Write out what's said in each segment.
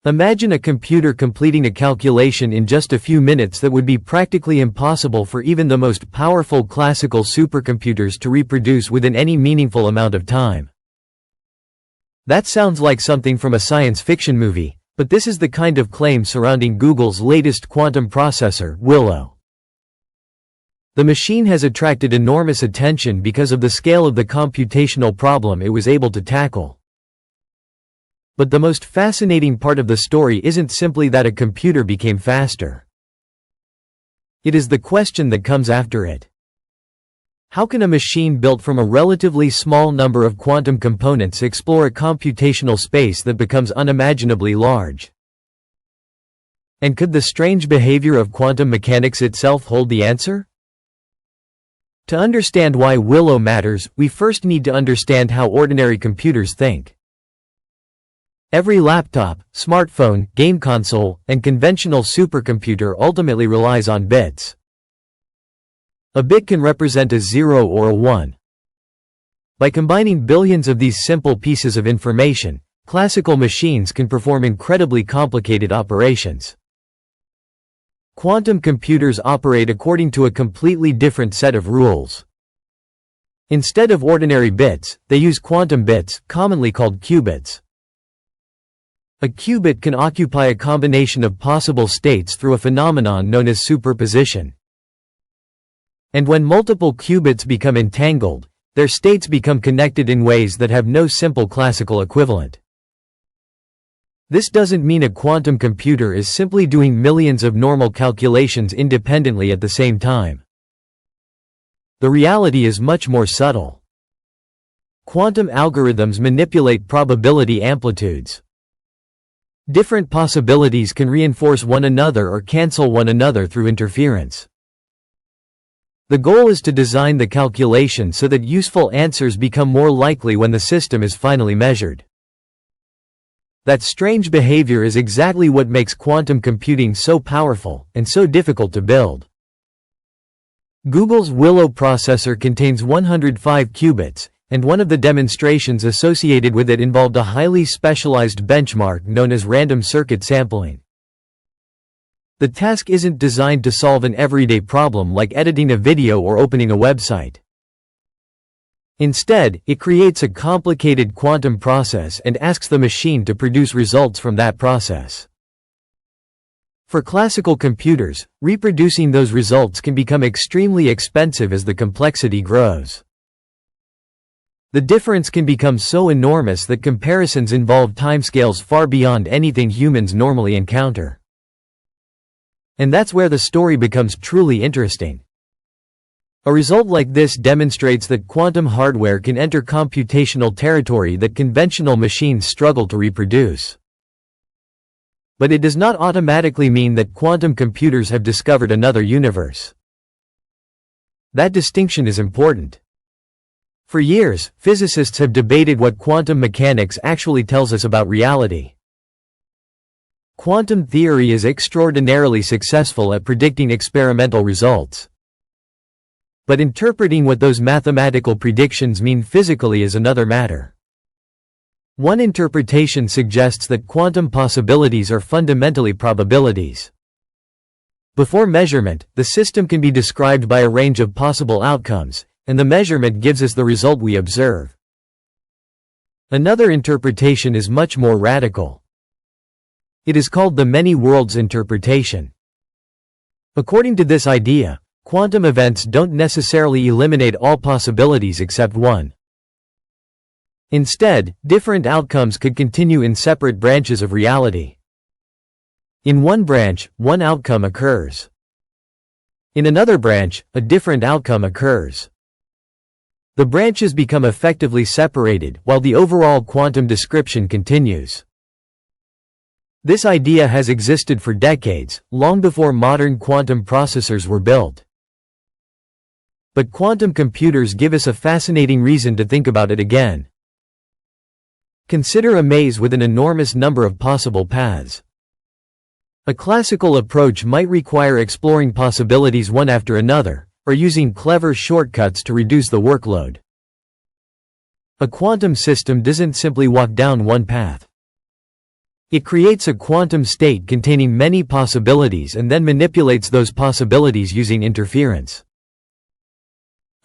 Imagine a computer completing a calculation in just a few minutes that would be practically impossible for even the most powerful classical supercomputers to reproduce within any meaningful amount of time. That sounds like something from a science fiction movie, but this is the kind of claim surrounding Google's latest quantum processor, Willow. The machine has attracted enormous attention because of the scale of the computational problem it was able to tackle. But the most fascinating part of the story isn't simply that a computer became faster. It is the question that comes after it. How can a machine built from a relatively small number of quantum components explore a computational space that becomes unimaginably large? And could the strange behavior of quantum mechanics itself hold the answer? To understand why Willow matters, we first need to understand how ordinary computers think. Every laptop, smartphone, game console, and conventional supercomputer ultimately relies on bits. A bit can represent a 0 or a 1. By combining billions of these simple pieces of information, classical machines can perform incredibly complicated operations. Quantum computers operate according to a completely different set of rules. Instead of ordinary bits, they use quantum bits, commonly called qubits. A qubit can occupy a combination of possible states through a phenomenon known as superposition. And when multiple qubits become entangled, their states become connected in ways that have no simple classical equivalent. This doesn't mean a quantum computer is simply doing millions of normal calculations independently at the same time. The reality is much more subtle. Quantum algorithms manipulate probability amplitudes. Different possibilities can reinforce one another or cancel one another through interference. The goal is to design the calculation so that useful answers become more likely when the system is finally measured. That strange behavior is exactly what makes quantum computing so powerful and so difficult to build. Google's Willow processor contains 105 qubits, and one of the demonstrations associated with it involved a highly specialized benchmark known as random circuit sampling. The task isn't designed to solve an everyday problem like editing a video or opening a website. Instead, it creates a complicated quantum process and asks the machine to produce results from that process. For classical computers, reproducing those results can become extremely expensive as the complexity grows. The difference can become so enormous that comparisons involve timescales far beyond anything humans normally encounter. And that's where the story becomes truly interesting. A result like this demonstrates that quantum hardware can enter computational territory that conventional machines struggle to reproduce. But it does not automatically mean that quantum computers have discovered another universe. That distinction is important. For years, physicists have debated what quantum mechanics actually tells us about reality. Quantum theory is extraordinarily successful at predicting experimental results. But interpreting what those mathematical predictions mean physically is another matter. One interpretation suggests that quantum possibilities are fundamentally probabilities. Before measurement, the system can be described by a range of possible outcomes, and the measurement gives us the result we observe. Another interpretation is much more radical. It is called the many worlds interpretation. According to this idea, quantum events don't necessarily eliminate all possibilities except one. Instead, different outcomes could continue in separate branches of reality. In one branch, one outcome occurs. In another branch, a different outcome occurs. The branches become effectively separated, while the overall quantum description continues. This idea has existed for decades, long before modern quantum processors were built. But quantum computers give us a fascinating reason to think about it again. Consider a maze with an enormous number of possible paths. A classical approach might require exploring possibilities one after another, or using clever shortcuts to reduce the workload. A quantum system doesn't simply walk down one path. It creates a quantum state containing many possibilities and then manipulates those possibilities using interference.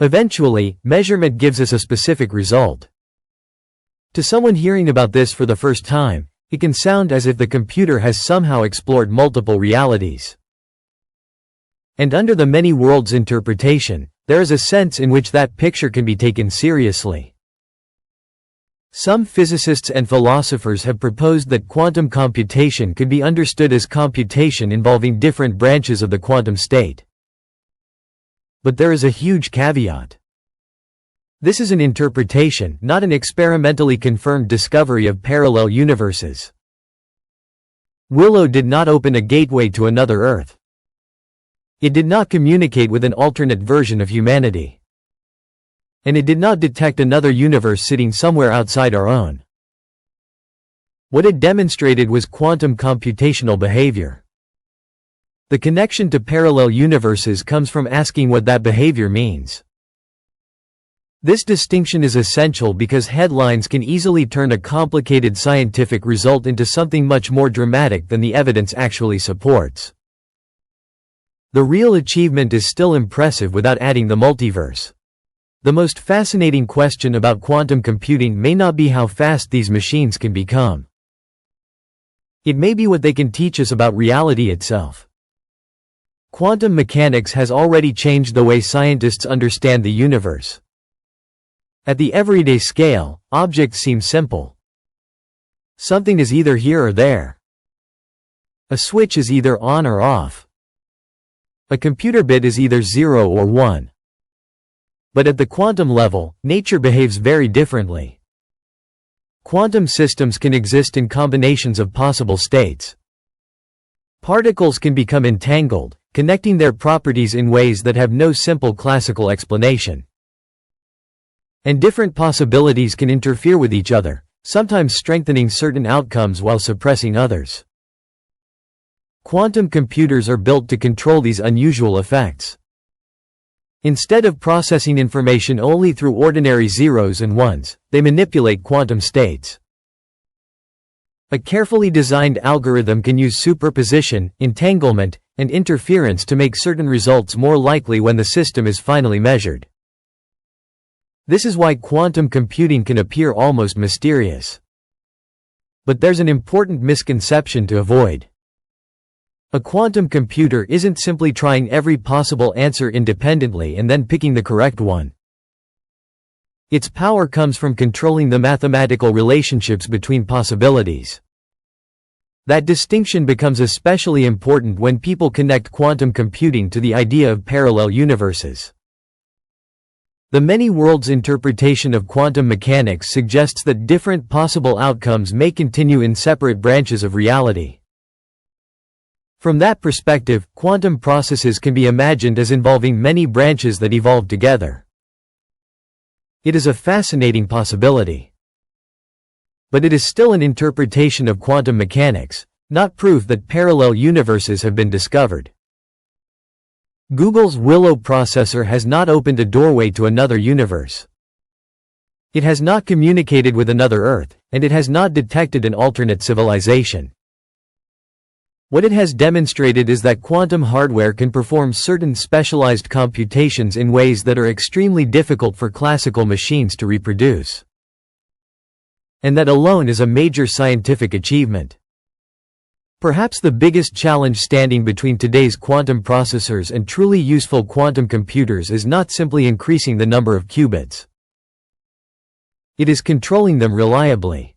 Eventually, measurement gives us a specific result. To someone hearing about this for the first time, it can sound as if the computer has somehow explored multiple realities. And under the many worlds interpretation, there is a sense in which that picture can be taken seriously. Some physicists and philosophers have proposed that quantum computation could be understood as computation involving different branches of the quantum state. But there is a huge caveat. This is an interpretation, not an experimentally confirmed discovery of parallel universes. Willow did not open a gateway to another Earth. It did not communicate with an alternate version of humanity. And it did not detect another universe sitting somewhere outside our own. What it demonstrated was quantum computational behavior. The connection to parallel universes comes from asking what that behavior means. This distinction is essential because headlines can easily turn a complicated scientific result into something much more dramatic than the evidence actually supports. The real achievement is still impressive without adding the multiverse. The most fascinating question about quantum computing may not be how fast these machines can become. It may be what they can teach us about reality itself. Quantum mechanics has already changed the way scientists understand the universe. At the everyday scale, objects seem simple. Something is either here or there. A switch is either on or off. A computer bit is either 0 or 1. But at the quantum level, nature behaves very differently. Quantum systems can exist in combinations of possible states. Particles can become entangled, connecting their properties in ways that have no simple classical explanation. And different possibilities can interfere with each other, sometimes strengthening certain outcomes while suppressing others. Quantum computers are built to control these unusual effects. Instead of processing information only through ordinary zeros and ones, they manipulate quantum states. A carefully designed algorithm can use superposition, entanglement, and interference to make certain results more likely when the system is finally measured. This is why quantum computing can appear almost mysterious. But there's an important misconception to avoid. A quantum computer isn't simply trying every possible answer independently and then picking the correct one. Its power comes from controlling the mathematical relationships between possibilities. That distinction becomes especially important when people connect quantum computing to the idea of parallel universes. The many worlds interpretation of quantum mechanics suggests that different possible outcomes may continue in separate branches of reality. From that perspective, quantum processes can be imagined as involving many branches that evolve together. It is a fascinating possibility. But it is still an interpretation of quantum mechanics, not proof that parallel universes have been discovered. Google's Willow processor has not opened a doorway to another universe. It has not communicated with another Earth, and it has not detected an alternate civilization. What it has demonstrated is that quantum hardware can perform certain specialized computations in ways that are extremely difficult for classical machines to reproduce. And that alone is a major scientific achievement. Perhaps the biggest challenge standing between today's quantum processors and truly useful quantum computers is not simply increasing the number of qubits. It is controlling them reliably.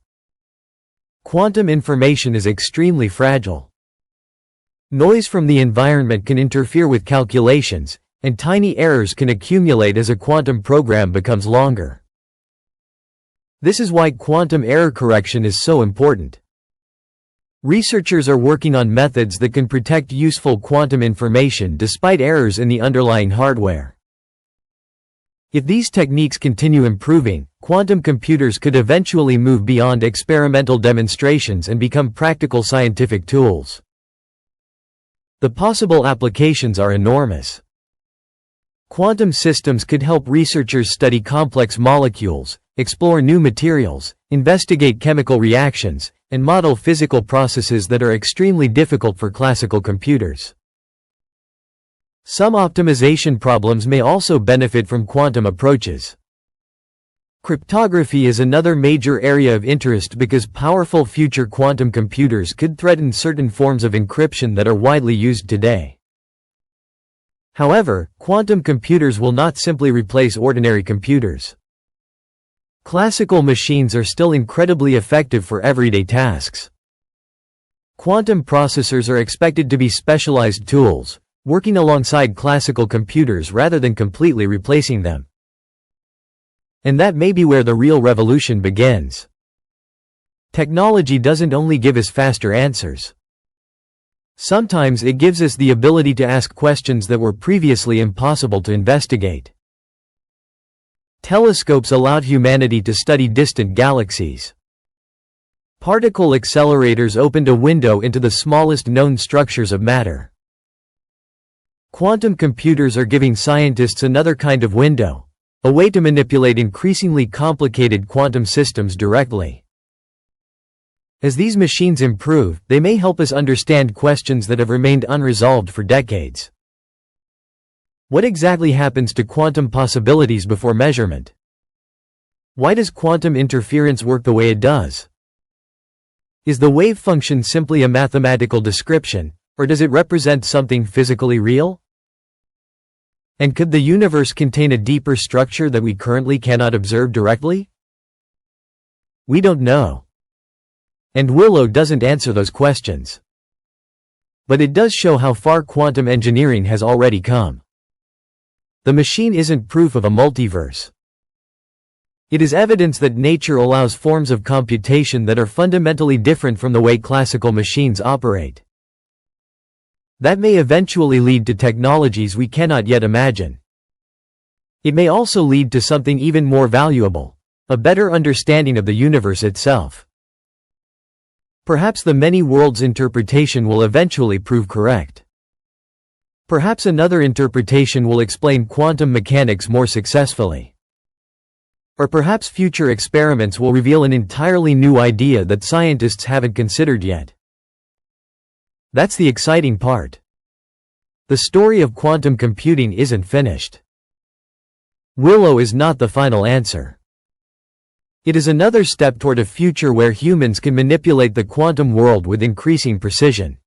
Quantum information is extremely fragile. Noise from the environment can interfere with calculations, and tiny errors can accumulate as a quantum program becomes longer. This is why quantum error correction is so important. Researchers are working on methods that can protect useful quantum information despite errors in the underlying hardware. If these techniques continue improving, quantum computers could eventually move beyond experimental demonstrations and become practical scientific tools. The possible applications are enormous. Quantum systems could help researchers study complex molecules, explore new materials, investigate chemical reactions, and model physical processes that are extremely difficult for classical computers. Some optimization problems may also benefit from quantum approaches. Cryptography is another major area of interest because powerful future quantum computers could threaten certain forms of encryption that are widely used today. However, quantum computers will not simply replace ordinary computers. Classical machines are still incredibly effective for everyday tasks. Quantum processors are expected to be specialized tools, working alongside classical computers rather than completely replacing them. And that may be where the real revolution begins. Technology doesn't only give us faster answers. Sometimes it gives us the ability to ask questions that were previously impossible to investigate. Telescopes allowed humanity to study distant galaxies. Particle accelerators opened a window into the smallest known structures of matter. Quantum computers are giving scientists another kind of window, a way to manipulate increasingly complicated quantum systems directly. As these machines improve, they may help us understand questions that have remained unresolved for decades. What exactly happens to quantum possibilities before measurement? Why does quantum interference work the way it does? Is the wave function simply a mathematical description, or does it represent something physically real? And could the universe contain a deeper structure that we currently cannot observe directly? We don't know. And Willow doesn't answer those questions. But it does show how far quantum engineering has already come. The machine isn't proof of a multiverse. It is evidence that nature allows forms of computation that are fundamentally different from the way classical machines operate. That may eventually lead to technologies we cannot yet imagine. It may also lead to something even more valuable, a better understanding of the universe itself. Perhaps the many worlds interpretation will eventually prove correct. Perhaps another interpretation will explain quantum mechanics more successfully. Or perhaps future experiments will reveal an entirely new idea that scientists haven't considered yet. That's the exciting part. The story of quantum computing isn't finished. Willow is not the final answer. It is another step toward a future where humans can manipulate the quantum world with increasing precision.